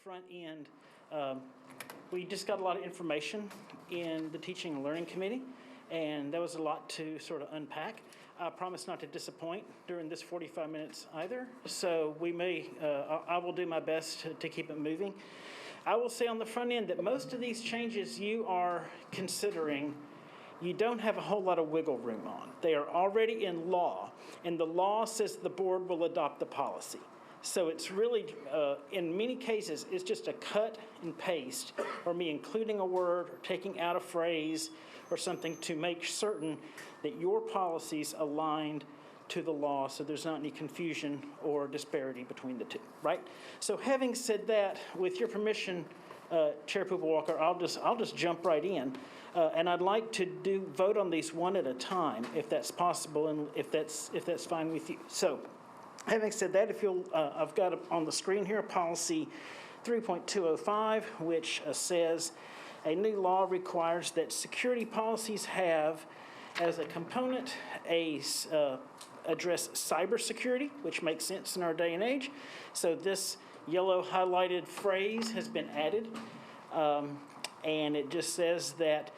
front end, we just got a lot of information in the Teaching and Learning Committee, and that was a lot to sort of unpack. I promise not to disappoint during this 45 minutes either, so we may, I will do my best to keep it moving. I will say on the front end that most of these changes you are considering, you don't have a whole lot of wiggle room on. They are already in law, and the law says the board will adopt the policy. So it's really, in many cases, it's just a cut and paste, or me including a word or taking out a phrase or something to make certain that your policy's aligned to the law, so there's not any confusion or disparity between the two, right? So having said that, with your permission, Chair Pooper-Walker, I'll just jump right in, and I'd like to vote on these one at a time, if that's possible, and if that's fine with you. So, having said that, if you'll, I've got on the screen here policy 3.205, which says a new law requires that security policies have as a component address cybersecurity, which makes sense in our day and age. So this yellow highlighted phrase has been added, and it just says that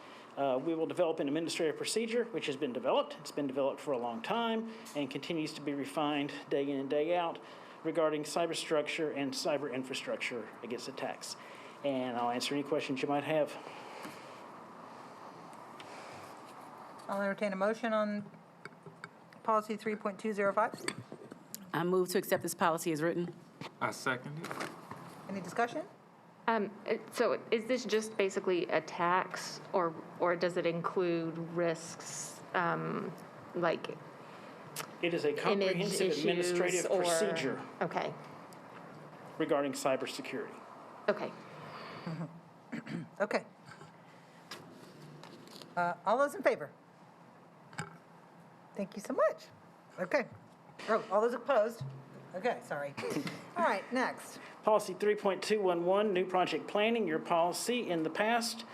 we will develop an administrative procedure, which has been developed. It's been developed for a long time and continues to be refined day in and day out regarding cyberstructure and cyber infrastructure against attacks. And I'll answer any questions you might have. I'll entertain a motion on policy 3.205. I move to accept this policy as written. I second it. Any discussion? So is this just basically a tax, or does it include risks, like It is a comprehensive administrative procedure Okay. regarding cybersecurity. Okay. Okay. All those in favor? Thank you so much. Okay. Oh, all those opposed? Okay, sorry. All right, next. Policy 3.211, new project planning, your policy in the past.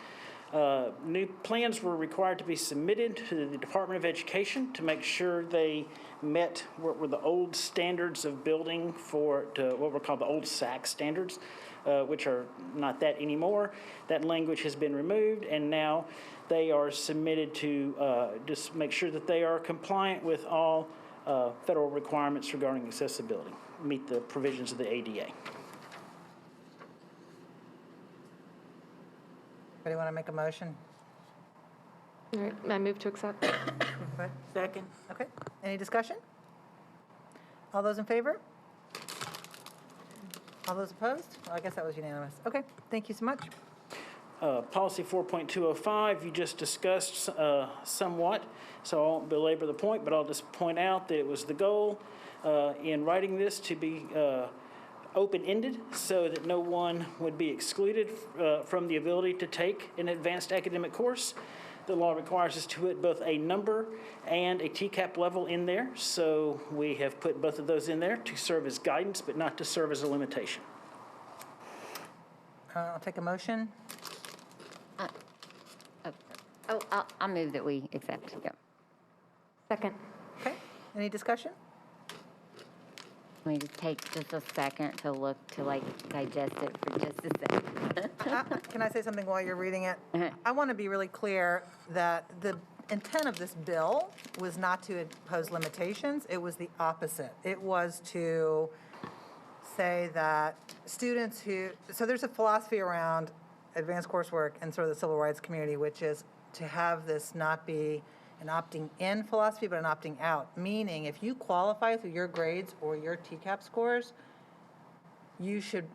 New plans were required to be submitted to the Department of Education to make sure they met what were the old standards of building for what were called the old SAC standards, which are not that anymore. That language has been removed, and now they are submitted to just make sure that they are compliant with all federal requirements regarding accessibility, meet the provisions of the ADA. Anybody want to make a motion? All right, I move to accept. Okay. Second. Okay. Any discussion? All those in favor? All those opposed? Well, I guess that was unanimous. Okay, thank you so much. Policy 4.205, you just discussed somewhat, so I won't belabor the point, but I'll just point out that it was the goal in writing this to be open-ended so that no one would be excluded from the ability to take an advanced academic course. The law requires us to put both a number and a TCAP level in there, so we have put both of those in there to serve as guidance, but not to serve as a limitation. I'll take a motion. I'll move that we accept. Yep. Second. Okay. Any discussion? Let me just take just a second to look, to like digest it for just a second. Can I say something while you're reading it? Uh-huh. I want to be really clear that the intent of this bill was not to impose limitations. It was the opposite. It was to say that students who, so there's a philosophy around advanced coursework and sort of the civil rights community, which is to have this not be an opting in philosophy, but an opting out. Meaning, if you qualify through your grades or your TCAP scores, you should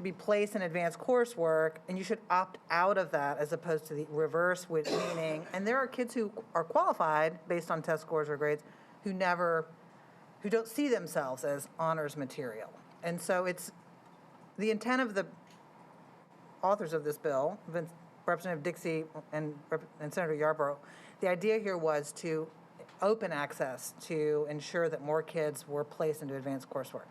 be placed in advanced coursework, and you should opt out of that as opposed to the reverse, which meaning, and there are kids who are qualified based on test scores or grades who don't see themselves as honors material. And so it's the intent of the authors of this bill, Representative Dixie and Senator Yarborough, the idea here was to open access to ensure that more kids were placed into advanced coursework.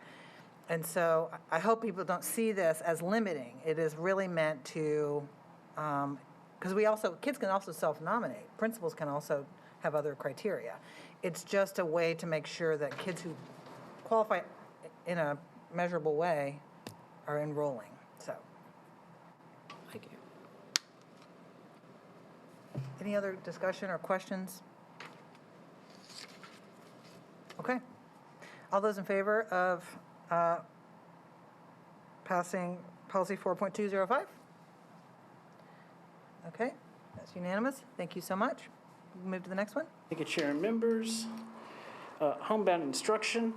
And so I hope people don't see this as limiting. It is really meant to, because kids can also self-nominate. Principals can also have other criteria. It's just a way to make sure that kids who qualify in a measurable way are enrolling. So like it. Any other discussion or questions? Okay. All those in favor of passing policy 4.205? Okay, that's unanimous. Thank you so much. Move to the next one. Thank you, Chair and members. Homebound instruction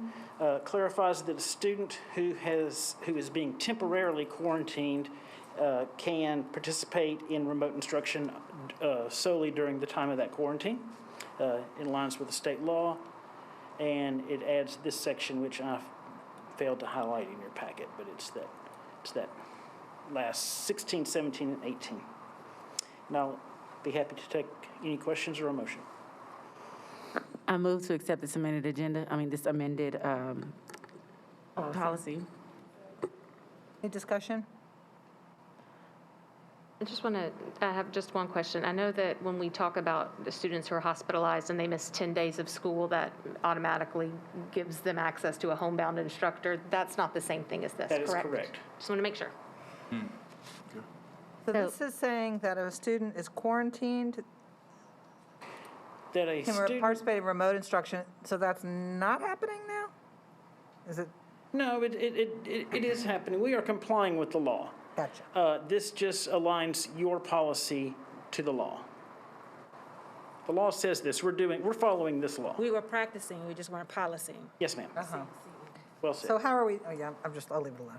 clarifies that a student who is being temporarily quarantined can participate in remote instruction solely during the time of that quarantine, in lines with the state law. And it adds this section, which I failed to highlight in your packet, but it's that last 16, 17, and 18. And I'll be happy to take any questions or a motion. I move to accept this amended this amended policy. Any discussion? I have just one question. I know that when we talk about the students who are hospitalized and they miss 10 days of school, that automatically gives them access to a homebound instructor. That's not the same thing as this, correct? That is correct. Just want to make sure. So this is saying that if a student is quarantined, That a can student... participate in remote instruction, so that's not happening now? Is it? No, it is happening. We are complying with the law. Gotcha. This just aligns your policy to the law. The law says this. We're following this law. We were practicing, we just weren't policing. Yes, ma'am. Uh-huh. Well said. So how are we, oh yeah, I'll leave it alone.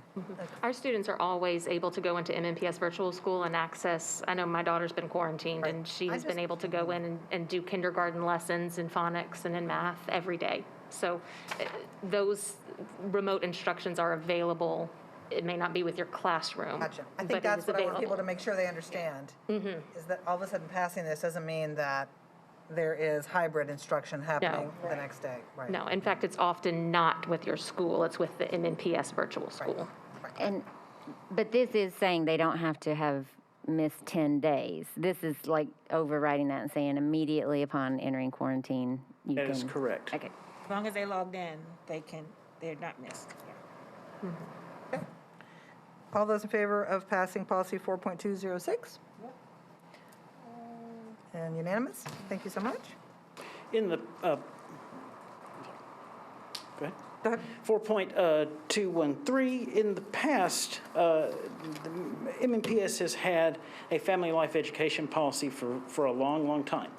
Our students are always able to go into MNPS virtual school and access, I know my daughter's been quarantined, Right. and she I has been just- able to go in and do kindergarten lessons in phonics and in math every day. So those remote instructions are available. It may not be with your classroom. Gotcha. I but think it that's is what I want people available. to make sure they understand. Is that all of a sudden passing this doesn't mean that there is hybrid instruction happening the next day. Right. No, in fact, it's often not with your school, it's with the MNPS virtual school. But this is saying they don't have to have missed 10 days. This is like overriding that and saying immediately upon entering quarantine, you That can. is correct. Okay. As long as they logged in, they're not missed. All those in favor of passing policy 4.206? And unanimous? Thank you so much. In the, go ahead. Go ahead. 4.213, in the past, the MNPS has had a family life education policy for a long, long time.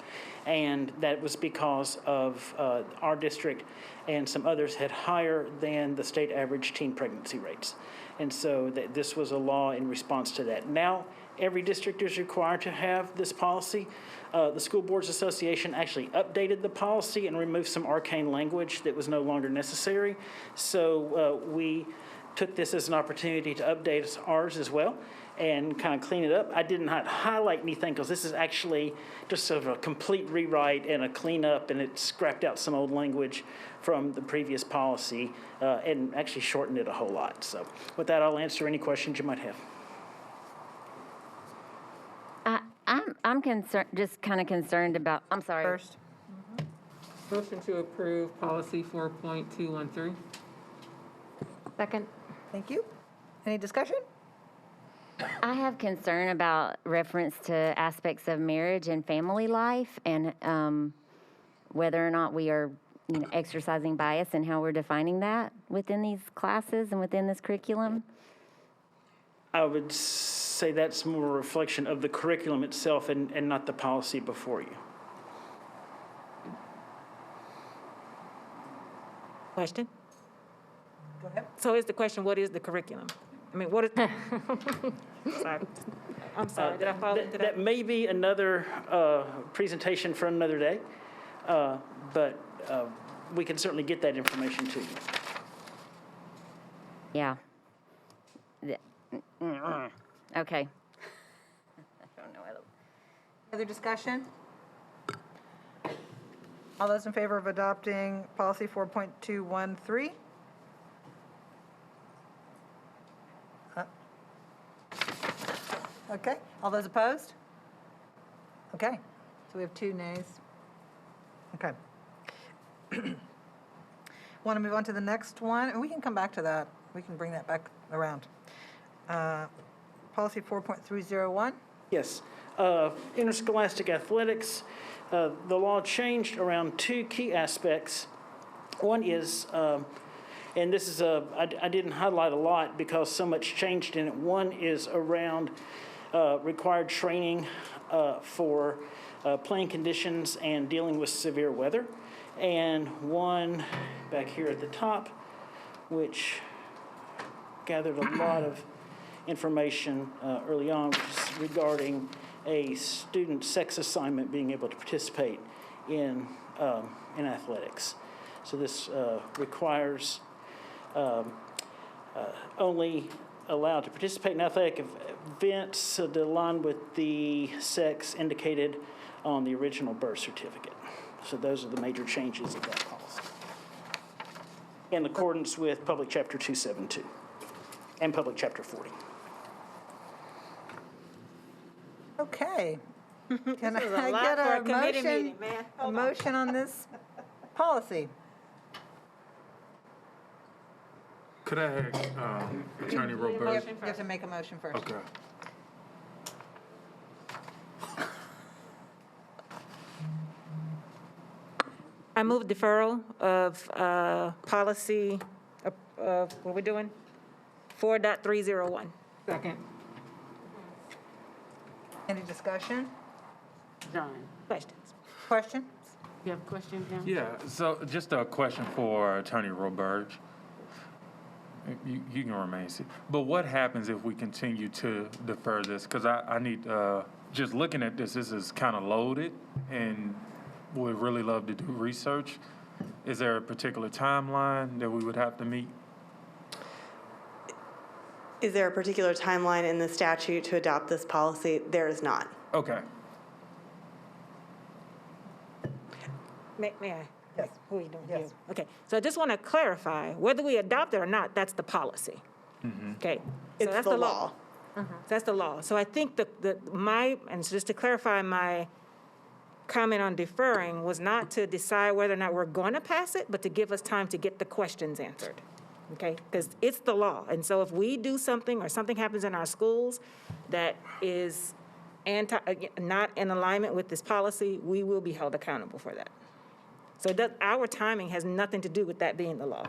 And that was because of our district and some others had higher than the state average teen pregnancy rates. And so this was a law in response to that. Now, every district is required to have this policy. The School Boards Association actually updated the policy and removed some arcane language that was no longer necessary. So we took this as an opportunity to update ours as well and kind of clean it up. I did not highlight anything because this is actually just sort of a complete rewrite and a cleanup, and it scrapped out some old language from the previous policy and actually shortened it a whole lot. So with that, I'll answer any questions you might have. I'm concerned, just kind of concerned about, I'm sorry. First, Motion to approve policy 4.213. Second? thank you. Any discussion? I have concern about reference to aspects of marriage and family life and whether or not we are exercising bias and how we're defining that within these classes and within this curriculum. I would say that's more a reflection of the curriculum itself and not the policy before you. Question? Go ahead. So is the question, what is the curriculum? I mean, what is? Sorry. I'm sorry, did I fall into that? That may be another presentation for another day, but we can certainly get that information to you. Yeah. Okay. I don't know. Other discussion? All those in favor of adopting policy 4.213? Okay, all those opposed? Okay, so we have 2 nays. Okay. Want to move on to the next one? And we can come back to that. We can bring that back around. policy 4.301. Yes. Interscholastic athletics, the law changed around two key aspects. One is, and this is I didn't highlight a lot because so much changed in it. One is around required training for playing conditions and dealing with severe weather. And one back here at the top, which gathered a lot of information early on, which is regarding a student sex assignment being able to participate in athletics. So this requires only allowed to participate in athletic events that align with the sex indicated on the original birth certificate. So those are the major changes of that policy, in accordance with Public Chapter 272 and Public Chapter 40. Okay. Can This was a I lot get for a a committee motion, meeting, man. a Hold on. motion on this policy? Could I have Attorney You Robert? have to make a motion first. Okay. I move deferral of policy, what we doing? 4.301. Second. Any discussion? John, Questions? Question? you have a question, John? Yeah, so just a question for Attorney Roberge. You can remain seated. But what happens if we continue to defer this? Because I need, just looking at this is kind of loaded and would really love to do research. Is there a particular timeline that we would have to meet? Is there a particular timeline in the statute to adopt this policy? There is not. Okay. May I? Yes. Who are you doing? Yes. You. Okay, so I just want to clarify, whether we adopt it or not, that's the policy. Okay? So It's that's the law. That's the law. So I think and just to clarify, my comment on deferring was not to decide whether or not we're going to pass it, but to give us time to get the questions answered. Okay? Because it's the law. And so if we do something or something happens in our schools that is not in alignment with this policy, we will be held accountable for that. So our timing has nothing to do with that being the law.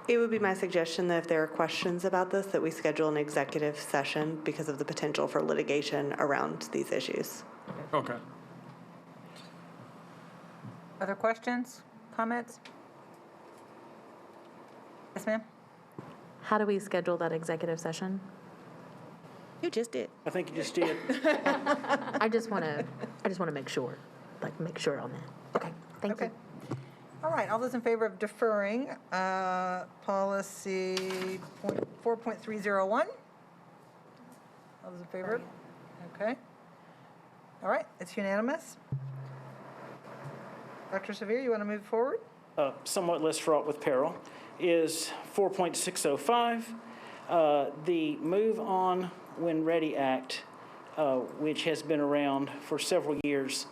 It would be my suggestion that if there are questions about this, that we schedule an executive session because of the potential for litigation around these issues. Okay. Other questions, comments? Yes, ma'am? How do we schedule that executive session? You just did. I think you just did. I just want to make sure, make sure on that. Okay, thank you. Okay. All right, all those in favor of deferring policy 4.301? All those in favor? Okay. All right, it's unanimous. Dr. Severe, you want to move forward? Somewhat less fraught with peril, is 4.605, the Move On When Ready Act, which has been around for several years,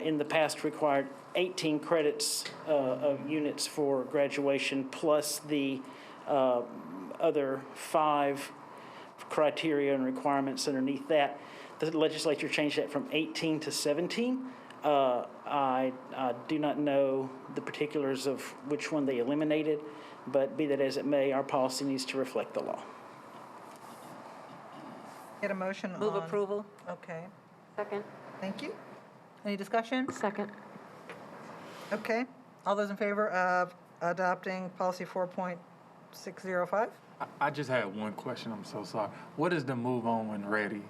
in the past required 18 credits of units for graduation, plus the other 5 criteria and requirements underneath that. The legislature changed that from 18 to 17. I do not know the particulars of which one they eliminated, but be that as it may, our policy needs to reflect the law. Get a motion on? Move approval. Okay, Second. thank you. Any discussion? Second. Okay, all those in favor of adopting policy 4.605? I just had one question, I'm so sorry. What is the Move On When Ready?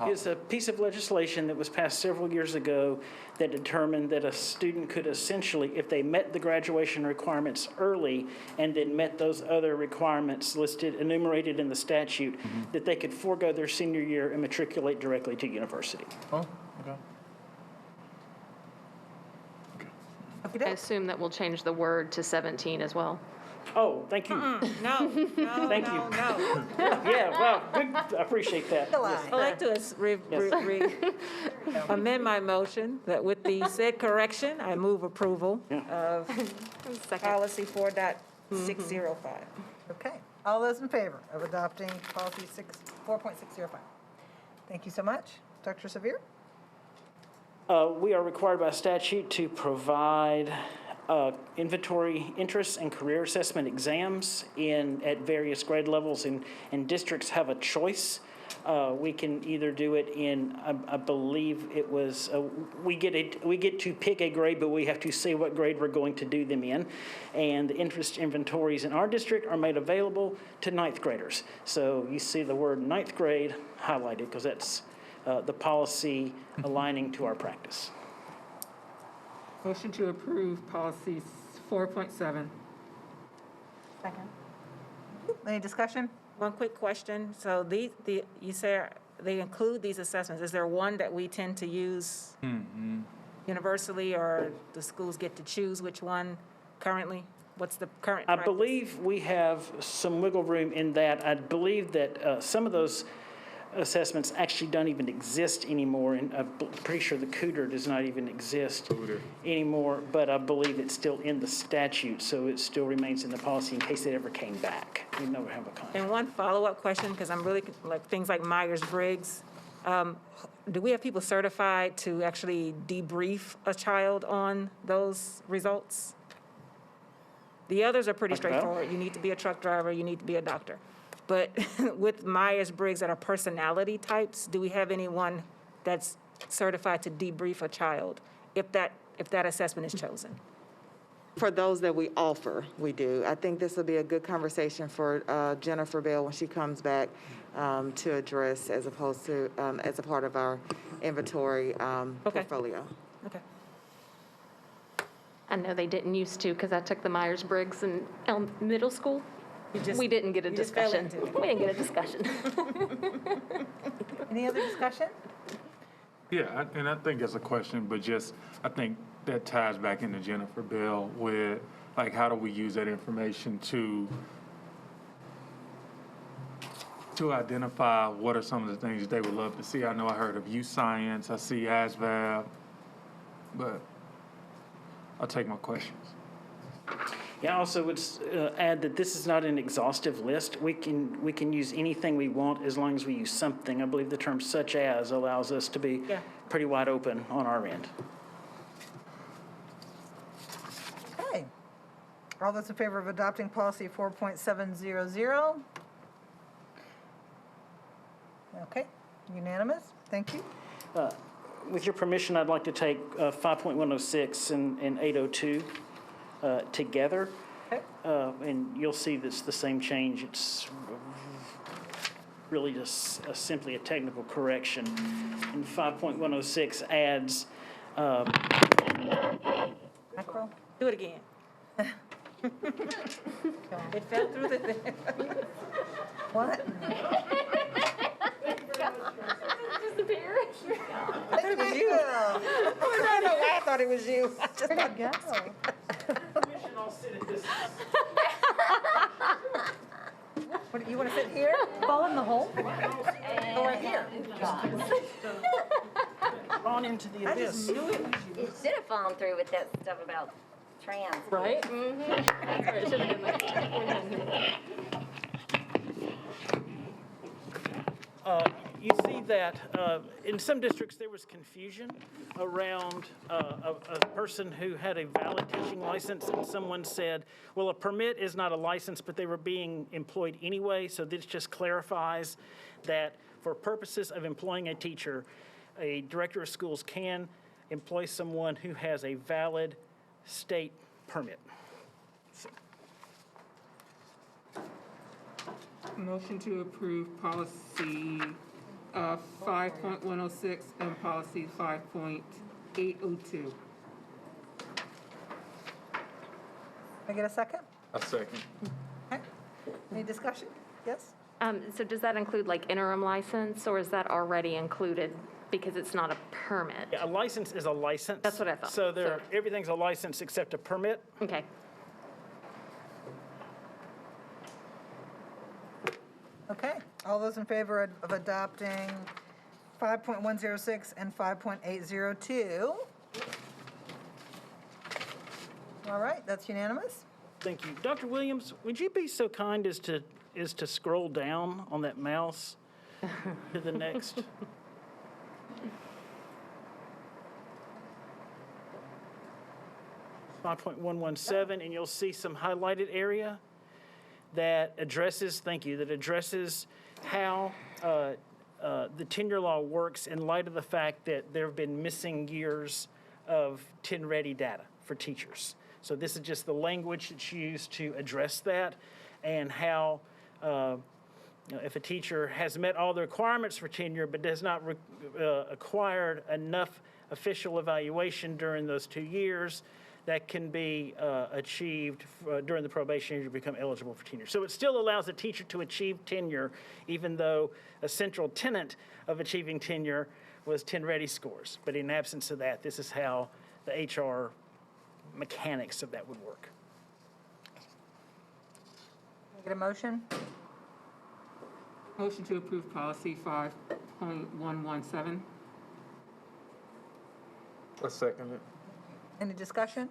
It's a piece of legislation that was passed several years ago that determined that a student could essentially, if they met the graduation requirements early and then met those other requirements listed, enumerated in the statute, that they could forego their senior year and matriculate directly to university. Oh, okay. I assume that we'll change the word to 17 as well. Oh, thank you. No, Thank you. no. Yeah, wow, good. I appreciate that. Yes. I'd like to amend my motion that with the said correction, I move approval of policy 4.605. Okay, All those in favor of adopting policy 4.605? Thank you so much. Dr. Severe? We are required by statute to provide inventory interest and career assessment exams at various grade levels, and districts have a choice. We can either do it in, I believe it was, we get to pick a grade, but we have to say what grade we're going to do them in. And the interest inventories in our district are made available to ninth graders. So you see the word ninth grade highlighted because that's the policy aligning to our practice. Motion to approve policy 4.7. Second. Any discussion? One quick question. So you say they include these assessments. Is there one that we tend to use universally, or the schools get to choose which one currently? What's the current I practice? believe we have some wiggle room in that. I believe that some of those assessments actually don't even exist anymore, and I'm pretty sure the Cooter does not even exist anymore, but I believe it's still in the statute, so it still remains in the policy in case it ever came back. We never have a contract. And one follow-up question, because I'm really, like, things like Myers-Briggs, do we have people certified to actually debrief a child on those results? The others are pretty Like that? straightforward. You need to be a truck driver, you need to be a doctor. But with Myers-Briggs that are personality types, do we have anyone that's certified to debrief a child if that assessment is chosen? For those that we offer, we do. I think this will be a good conversation for Jennifer Bell when she comes back to address, as opposed to as a part of our inventory portfolio. Okay. I know they didn't used to, because I took the Myers-Briggs in middle school. We didn't get a just fell discussion. into it. We didn't get a discussion. Any other discussion? Yeah, and I think it's a question, but just, I think that ties back into Jennifer Bell with, like, how do we use that information to identify what are some of the things they would love to see. I know I heard of youth science, I see ASVAB, but I'll take my questions. Yeah, I also would add that this is not an exhaustive list. We can use anything we want as long as we use something. I believe the term "such as" allows us to be pretty wide open on our end. Okay. All those in favor of adopting policy 4.700? Okay, unanimous. Thank you. With your permission, I'd like to take 5.106 and 802 together. Okay. And you'll see that's the same change. It's really just simply a technical correction. And 5.106 adds Macro? Do it again. It fell through the. What? I thought it was you. I don't know why I thought it was you. I just Where'd it go? Commission, I'll sit at this. What, you want to sit here? Fall in the hole? Go right here. On into the I just abyss. knew it was you. You should have fallen through with that stuff about trans. Right? You see that in some districts there was confusion around a person who had a valid teaching license, and someone said, well, a permit is not a license, but they were being employed anyway. So this just clarifies that for purposes of employing a teacher, a director of schools can employ someone who has a valid state permit. Motion to approve policy 5.106 and policy 5.802. I get a second? A second. Okay. Any discussion? Yes? So does that include like interim license, or is that already included because it's not a permit? Yeah, a license is a license. That's what I thought. So everything's a license except a permit. Okay. Okay. All those in favor of adopting 5.106 and 5.802? All right, that's unanimous. Thank you. Dr. Williams, would you be so kind as to is to scroll down on that mouse to the next. 5.117, and you'll see some highlighted area that addresses, thank you, that addresses how the tenure law works in light of the fact that there have been missing years of 10-ready data for teachers. So this is just the language that's used to address that, and how if a teacher has met all the requirements for tenure but does not acquired enough official evaluation during those 2 years, that can be achieved during the probation year to become eligible for tenure. So it still allows a teacher to achieve tenure, even though a central tenet of achieving tenure was 10-ready scores. But in absence of that, this is how the HR mechanics of that would work. Can I get a motion? Motion to approve policy 5.117. A second it. Any discussion?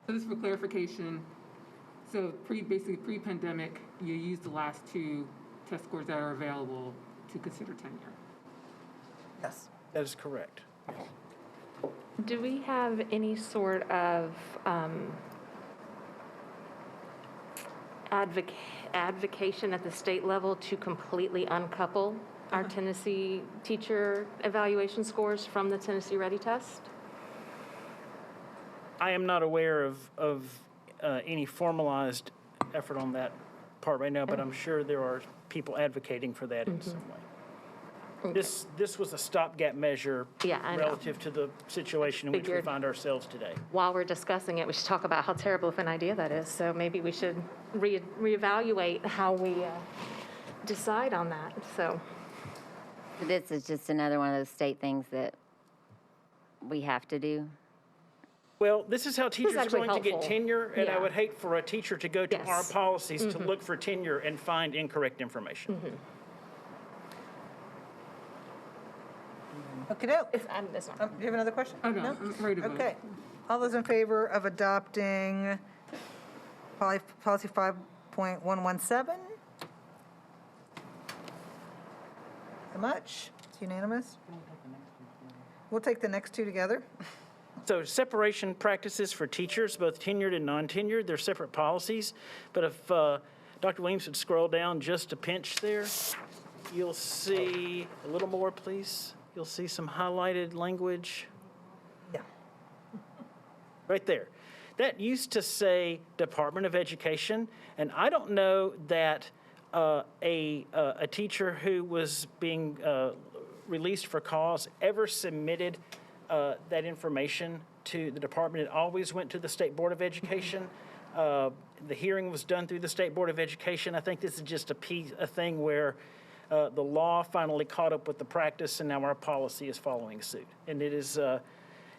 So this is for clarification. So basically pre-pandemic, you used the last 2 test scores that are available to consider tenure. Yes. That is correct. Do we have any sort of advocation at the state level to completely uncouple our Tennessee teacher evaluation scores from the Tennessee Ready test? I am not aware of any formalized effort on that part right now, but I'm sure there are people advocating for that in some way. This was a stopgap measure Yeah, I know. relative to the situation in which we Figured. find ourselves today. While we're discussing it, we should talk about how terrible of an idea that is. So maybe we should reevaluate how we decide on that. So This is just another one of those state things that we have to do. Well, this is how teachers are actually going to get helpful. tenure, and I Yeah. would hate for a teacher to go to our Yes. policies to look for tenure and find incorrect information. Okey-doke. that's not. Do you have another question? Oh, no, I'm ready to vote. Okay. All those in favor of adopting policy 5.117? So much? It's unanimous? We'll take the next 2 together. So separation practices for teachers, both tenured and non-tenured, they're separate policies. But if Dr. Williams would scroll down just a pinch there, you'll see a little more, please. You'll see some highlighted language Yeah. right there. That used to say Department of Education, and I don't know that a teacher who was being released for cause ever submitted that information to the department. It always went to the State Board of Education. The hearing was done through the State Board of Education. I think this is just a thing where the law finally caught up with the practice, and now our policy is following suit. And it is,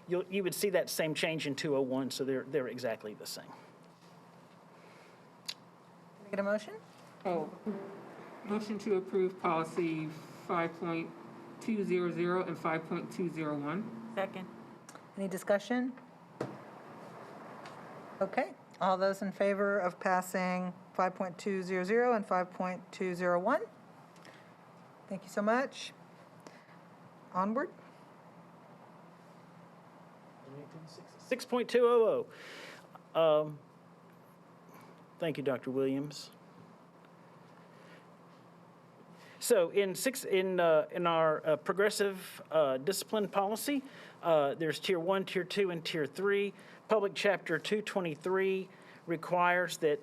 you would see that same change in 201, so they're exactly the same. Can I get a motion? Oh, motion to approve policy 5.200 and 5.201. Second. Any discussion? Okay. All those in favor of passing 5.200 and 5.201? Thank you so much. Onward. 6.200. Thank you, Dr. Williams. So in our progressive discipline policy, there's Tier 1, Tier 2, and Tier 3. Public Chapter 223 requires that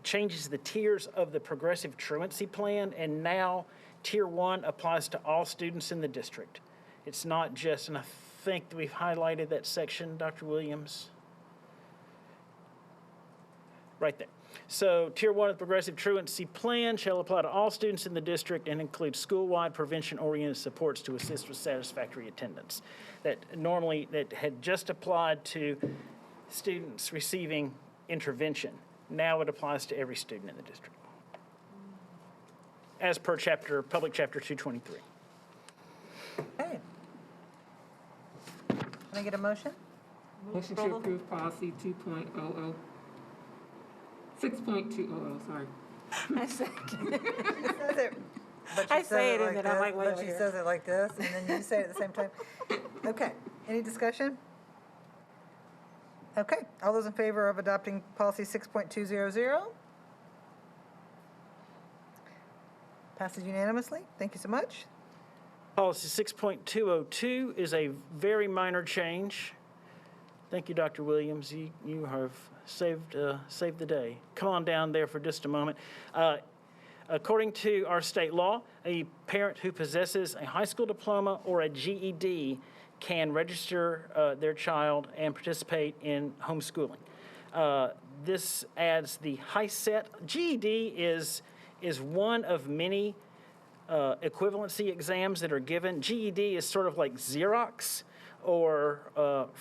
changes the tiers of the progressive truancy plan, and now Tier 1 applies to all students in the district. It's not just, and I think that we've highlighted that section, Dr. Williams. Right there. So Tier 1 of the Progressive Truancy Plan shall apply to all students in the district and include school-wide prevention-oriented supports to assist with satisfactory attendance. That had just applied to students receiving intervention. Now it applies to every student in the district, as per Public Chapter 223. Okay. Can I get a motion? Motion to approve policy 2.00. 6.2, sorry. I said- Says it, but she I says say it and like then I'm this, like, wait but over she here. says it like this, and then you say it at the same time. Okay, any discussion? Okay, all those in favor of adopting policy 6.200? Passes unanimously. Thank you so much. Policy 6.202 is a very minor change. Thank you, Dr. Williams. You have saved the day. Come on down there for just a moment. According to our state law, a parent who possesses a high school diploma or a GED can register their child and participate in homeschooling. This adds the HiSET. GED is one of many equivalency exams that are given. GED is sort of like Xerox or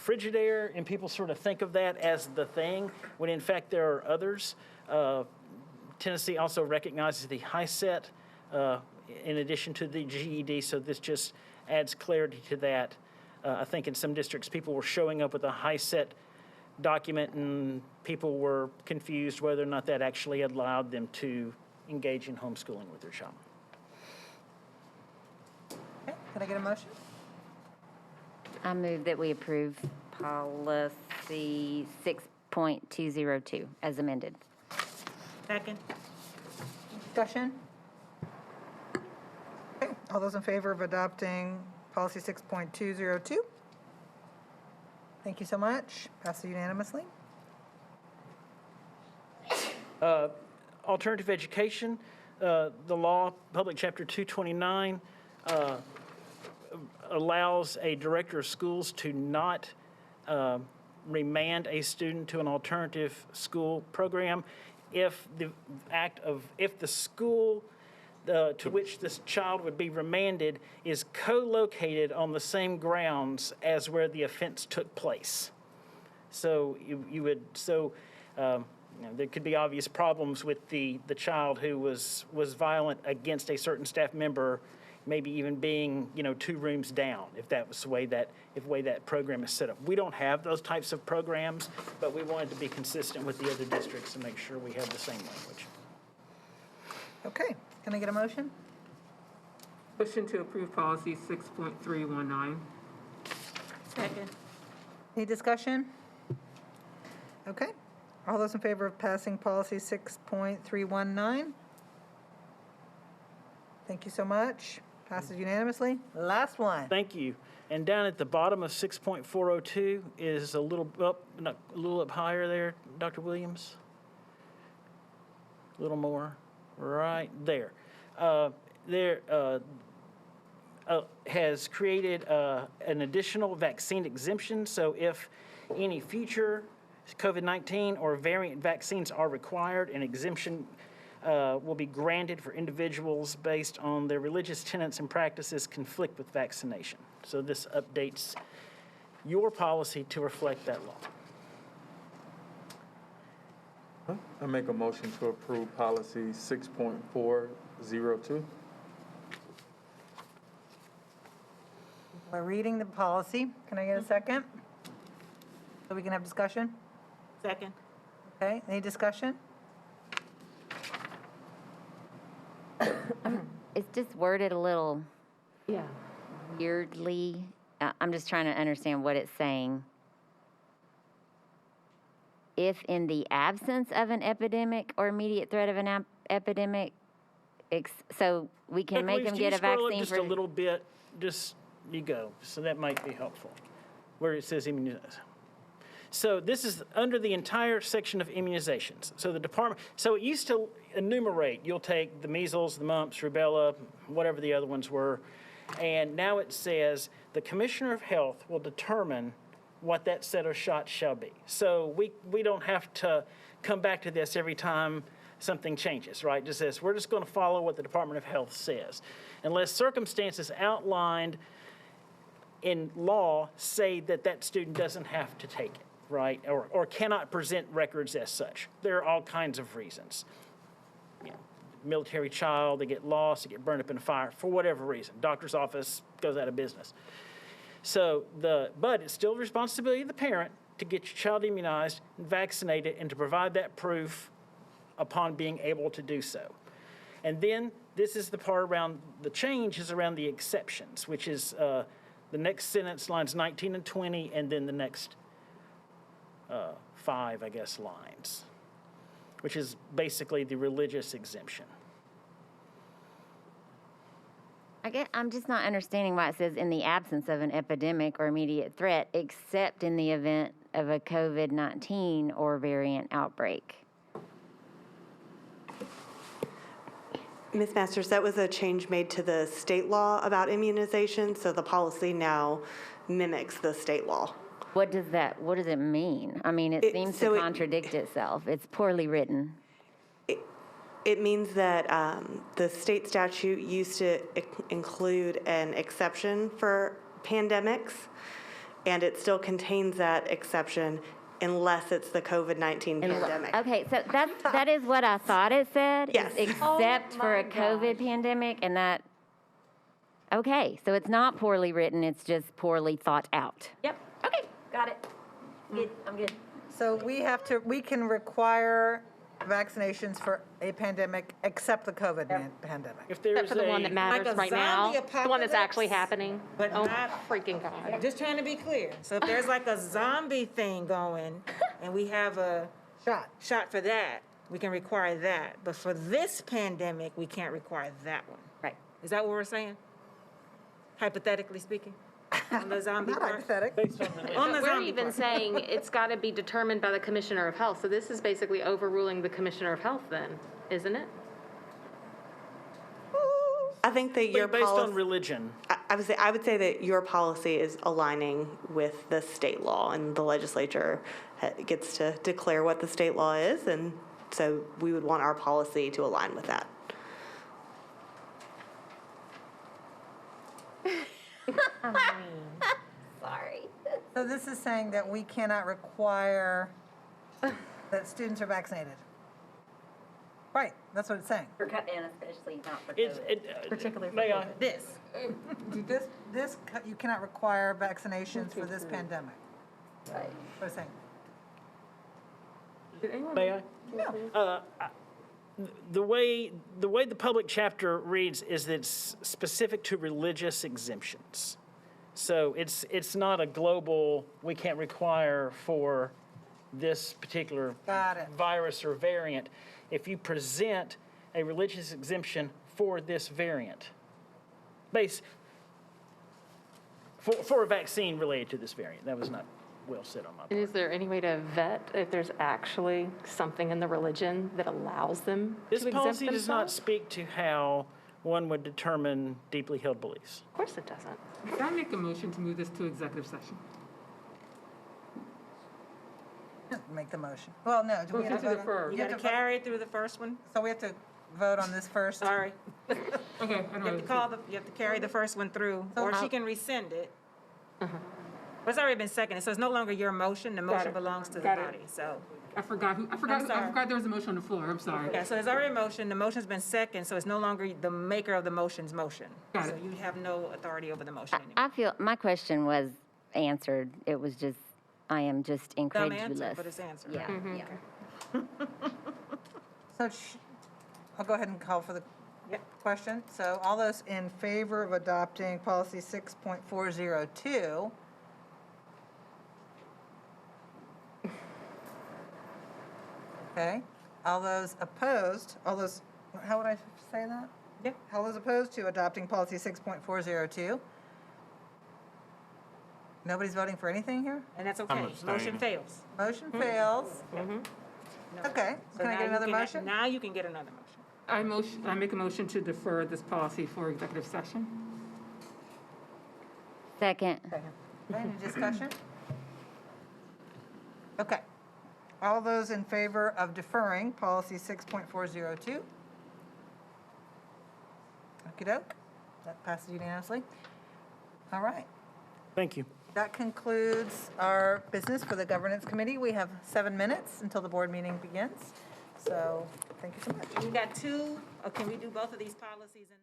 Frigidaire, and people sort of think of that as the thing, when in fact there are others. Tennessee also recognizes the HiSET in addition to the GED, so this just adds clarity to that. I think in some districts, people were showing up with a HiSET document, and people were confused whether or not that actually allowed them to engage in homeschooling with their child. Okay, can I get a motion? I move that we approve policy 6.202 as amended. Second. Discussion? Okay, all those in favor of adopting policy 6.202? Thank you so much. Passes unanimously. Alternative education, the law, Public Chapter 229, allows a director of schools to not remand a student to an alternative school program if the school to which this child would be remanded is co-located on the same grounds as where the offense took place. So there could be obvious problems with the child who was violent against a certain staff member, maybe even being 2 rooms down, if that was the way that program is set up. We don't have those types of programs, but we wanted to be consistent with the other districts and make sure we have the same language. Okay, can I get a motion? Motion to approve policy 6.319. Second. Any discussion? Okay, all those in favor of passing policy 6.319? Thank you so much. Passes unanimously. Last one. Thank you. And down at the bottom of 6.402 is a little up higher there, Dr. Williams. A little more, right there. Has created an additional vaccine exemption. So if any future COVID-19 or variant vaccines are required, an exemption will be granted for individuals based on their religious tenets and practices conflict with vaccination. So this updates your policy to reflect that law. I make a motion to approve policy 6.402. We're reading the policy. Can I get a second? So we can have discussion? Second. Okay, any discussion? It's just worded a little Yeah. weirdly. I'm just trying to understand what it's saying. If in the absence of an epidemic or immediate threat of an epidemic, so we can make them get a vaccine just for... a little bit, just you go. So that might be helpful, where it says immunization. So this is under the entire section of immunizations. So the department, so it used to enumerate, you'll take the measles, the mumps, rubella, whatever the other ones were, and now it says the Commissioner of Health will determine what that set of shots shall be. So we don't have to come back to this every time something changes, right? Just says, we're just going to follow what the Department of Health says. Unless circumstances outlined in law say that that student doesn't have to take it, right? Or cannot present records as such. There are all kinds of reasons. Military child, they get lost, they get burned up in a fire, for whatever reason. Doctor's office goes out of business. So but it's still the responsibility of the parent to get your child immunized and vaccinated and to provide that proof upon being able to do so. And then this is the part around, the change is around the exceptions, which is the next sentence, lines 19 and 20, and then the next 5, I guess, lines, which is basically the religious exemption. I'm just not understanding why it says in the absence of an epidemic or immediate threat, except in the event of a COVID-19 or variant outbreak. Ms. Masters, that was a change made to the state law about immunization, so the policy now mimics the state law. What does it mean? I mean, it seems to contradict itself. It's poorly written. It means that the state statute used to include an exception for pandemics, and it still contains that exception unless it's the COVID-19 pandemic. Okay, so that is what I thought it said. Yes. Except for a COVID pandemic, and that, okay, so it's not poorly written, it's just poorly thought out. Yep, okay, got it. Good, I'm good. So we can require vaccinations for a pandemic except the COVID pandemic. If there's Except for the one that matters Like a right now, zombie the one that's apocalypse, actually happening. but Oh, not- freaking God. Just trying to be clear. So if there's like a zombie thing going and we have a shot for that, we can require that. But for this pandemic, we can't require that one. Right. Is that what we're saying? Hypothetically speaking? On the zombie Not part? hypothetic. Based on the On the We're zombie even part. saying it's got to be determined by the Commissioner of Health. So this is basically overruling the Commissioner of Health then, isn't it? I think that your based on policy, religion. I would say that your policy is aligning with the state law, and the legislature gets to declare what the state law is, and so we would want our policy to align with that. Sorry. So this is saying that we cannot require that students are vaccinated. Right, that's what it's saying. And especially not for It's, COVID. Particularly for may I? COVID. You cannot require vaccinations for this pandemic. Right. What it's saying. May I? Yeah. The way the public chapter reads is that it's specific to religious exemptions. So it's not a global, we can't require for this particular Got it. virus or variant. If you present a religious exemption for this variant, for a vaccine related to this variant, that was not well said on my part. And is there any way to vet if there's actually something in the religion that allows them to This exempt policy does not themselves? speak to how one would determine deeply held beliefs. Of course it doesn't. Can I make a motion to move this to executive session? Make the motion. Well, no, do we have to Motion to vote defer. on? You got to carry it through the first one? So we have to vote on this first? Sorry. Okay, I You have know. you have to carry the first one through, So or I'll- she can rescind it. But it's already been seconded, so it's no longer your motion, the motion it. belongs to the Got it. body, so. I forgot there was a motion on the floor, I'm sorry. Yeah, so there's already a motion, the motion's been seconded, so it's no longer the maker of the motion's motion. Got So it. you have no authority over the motion anymore. I feel, my question was answered. It was just, I am just Dumb incredulous. answer, but it's answered. Yeah, yeah. So I'll go ahead and call for the question. So all those in favor of adopting policy 6.402? Okay. All those opposed, how would I say that? Yeah. All those opposed to adopting policy 6.402? Nobody's voting for anything here? And that's okay, motion abstaining. fails. Motion fails. Okay, So can I now get you another can- motion? Now you can get another motion. I make a motion to defer this policy for executive session. Second. Okay, any discussion? Okay. All those in favor of deferring policy 6.402? Okey-doke. That passes unanimously. All right. Thank you. That concludes our business for the Governance Committee. We have 7 minutes until the board meeting begins. So, thank you so much. We got two, or can we do both of these policies in?